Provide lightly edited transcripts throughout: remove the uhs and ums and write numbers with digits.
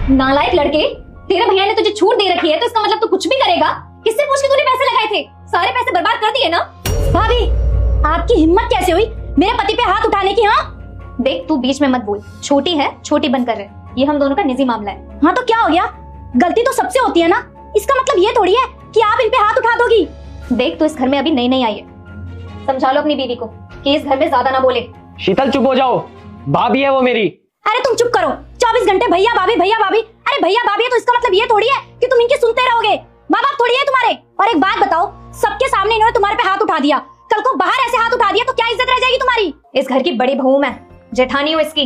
नालायक लड़के, तेरे भैया ने तुझे छूट दे रखी है तो इसका मतलब तू कुछ भी करेगा। किससे पूछ के तूने पैसे लगाए थे? सारे पैसे बर्बाद कर दिए ना। भाभी, आपकी हिम्मत कैसे हुई मेरे पति पे हाथ उठाने की? हाँ देख, तू बीच में मत बोल। छोटी है, छोटी बन कर रहे, ये हम दोनों का निजी मामला है। हाँ तो क्या हो गया? गलती तो सबसे होती है ना, इसका मतलब ये थोड़ी है कि आप इन पे हाथ उठा दोगी। देख, तू इस घर में अभी नई नई आई है, समझा लो अपनी बीवी को कि इस घर में ज्यादा ना बोले। शीतल चुप हो जाओ, भाभी है वो मेरी। अरे तुम चुप करो, 24 घंटे भैया भाभी भैया भाभी। अरे भैया भाभी है तो इसका मतलब ये थोड़ी है कि तुम इनकी सुनते रहोगे। माँ बाप थोड़ी है तुम्हारे। और एक बात बताओ, सबके सामने इन्होंने तुम्हारे पे हाथ उठा दिया, कल को बाहर ऐसे हाथ उठा दिया तो क्या इज्जत रह जाएगी तुम्हारी? इस घर की बड़ी बहू मैं, जेठानी हूँ इसकी।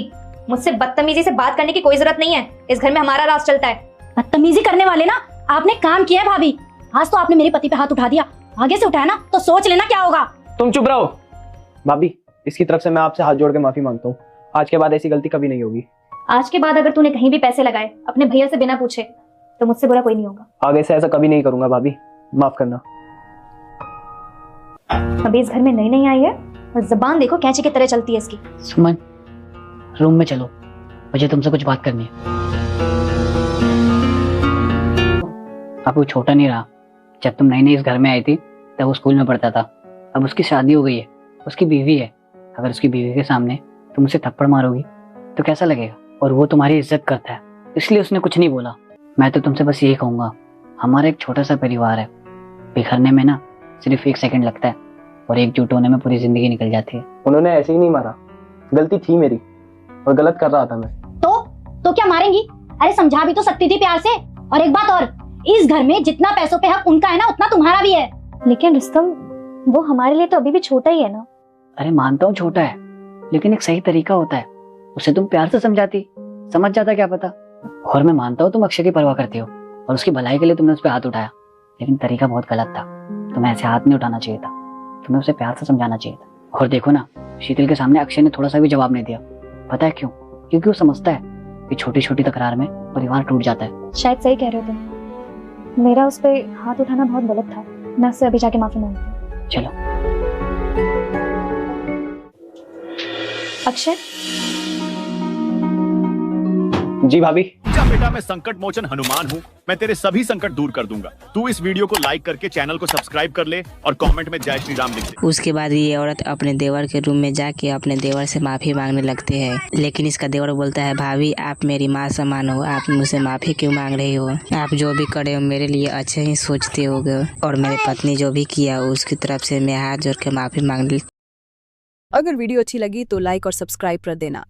मुझसे बदतमीजी से बात करने की कोई जरूरत नहीं है। इस घर में हमारा राज चलता है। बदतमीजी करने वाले ना आपने काम किया है भाभी। आज तो आपने मेरे पति पे हाथ उठा दिया, आगे से उठाया ना तो सोच लेना क्या होगा। तुम चुप रहो। भाभी, इसकी तरफ से मैं आपसे हाथ जोड़ के माफी मांगता हूँ। आज के बाद ऐसी गलती कभी नहीं होगी। आज के बाद अगर तूने कहीं भी पैसे लगाए अपने भैया से बिना पूछे तो मुझसे बुरा कोई नहीं होगा। आगे से ऐसा कभी नहीं करूंगा भाभी, माफ करना। अभी इस घर में नई नई आई है और जबान देखो कैंची की तरह चलती है इसकी। सुमन, रूम में चलो, मुझे तुमसे कुछ बात करनी है। अब वो छोटा नहीं रहा। जब तुम नई नई इस घर में आई थी तब वो स्कूल में पढ़ता था। अब उसकी शादी हो गई है, उसकी बीवी है। अगर उसकी बीवी के सामने तुम उसे थप्पड़ मारोगी तो कैसा लगेगा? और वो तुम्हारी इज्जत करता है, इसलिए उसने कुछ नहीं बोला। मैं तो तुमसे बस यही कहूंगा, हमारा एक छोटा सा परिवार है, बिखरने में ना सिर्फ 1 सेकंड लगता है और एकजुट होने में पूरी जिंदगी निकल जाती है। उन्होंने ऐसे ही नहीं मारा, गलती थी मेरी और गलत कर रहा था मैं। तो क्या मारेंगी? अरे समझा भी तो सकती थी प्यार से। और एक बात और, इस घर में जितना पैसों पे हक उनका है ना उतना तुम्हारा भी है। लेकिन रुस्तम, वो हमारे लिए तो अभी भी छोटा ही है ना। अरे मानता हूँ छोटा है, लेकिन एक सही तरीका होता है। उसे तुम प्यार से समझाती, समझ जाता, क्या पता। और मैं मानता हूँ तुम अक्षय की परवाह करती हो और उसकी भलाई के लिए तुमने उस पर हाथ उठाया, लेकिन तरीका बहुत गलत था। तुम्हें ऐसे हाथ नहीं उठाना चाहिए था, तुम्हें उसे प्यार से समझाना चाहिए था। और देखो ना, शीतल के सामने अक्षय ने थोड़ा सा भी जवाब नहीं दिया। पता है क्यों? क्योंकि वो समझता है कि छोटी छोटी तकरार में परिवार टूट जाता है। शायद सही कह रहे हो तुम। मेरा उस पर हाथ उठाना बहुत गलत था। मैं उससे अभी जाके माफी मांगती हूँ। चलो। अक्षय। जी भाभी। बेटा, मैं संकट मोचन हनुमान हूँ। मैं तेरे सभी संकट दूर कर दूंगा। तू इस वीडियो को लाइक करके चैनल को सब्सक्राइब कर ले और कमेंट में जय श्री राम लिख दे। उसके बाद ये औरत अपने देवर के रूम में जाके अपने देवर से माफी मांगने लगते हैं, लेकिन इसका देवर बोलता है, भाभी आप मेरी माँ समान हो, आप मुझसे माफी क्यों मांग रही हो? आप जो भी करे हो मेरे लिए अच्छे ही सोचते होगे, और मेरी पत्नी जो भी किया उसकी तरफ से मैं हाथ जोड़ के माफी मांग ली। अगर वीडियो अच्छी लगी तो लाइक और सब्सक्राइब कर देना।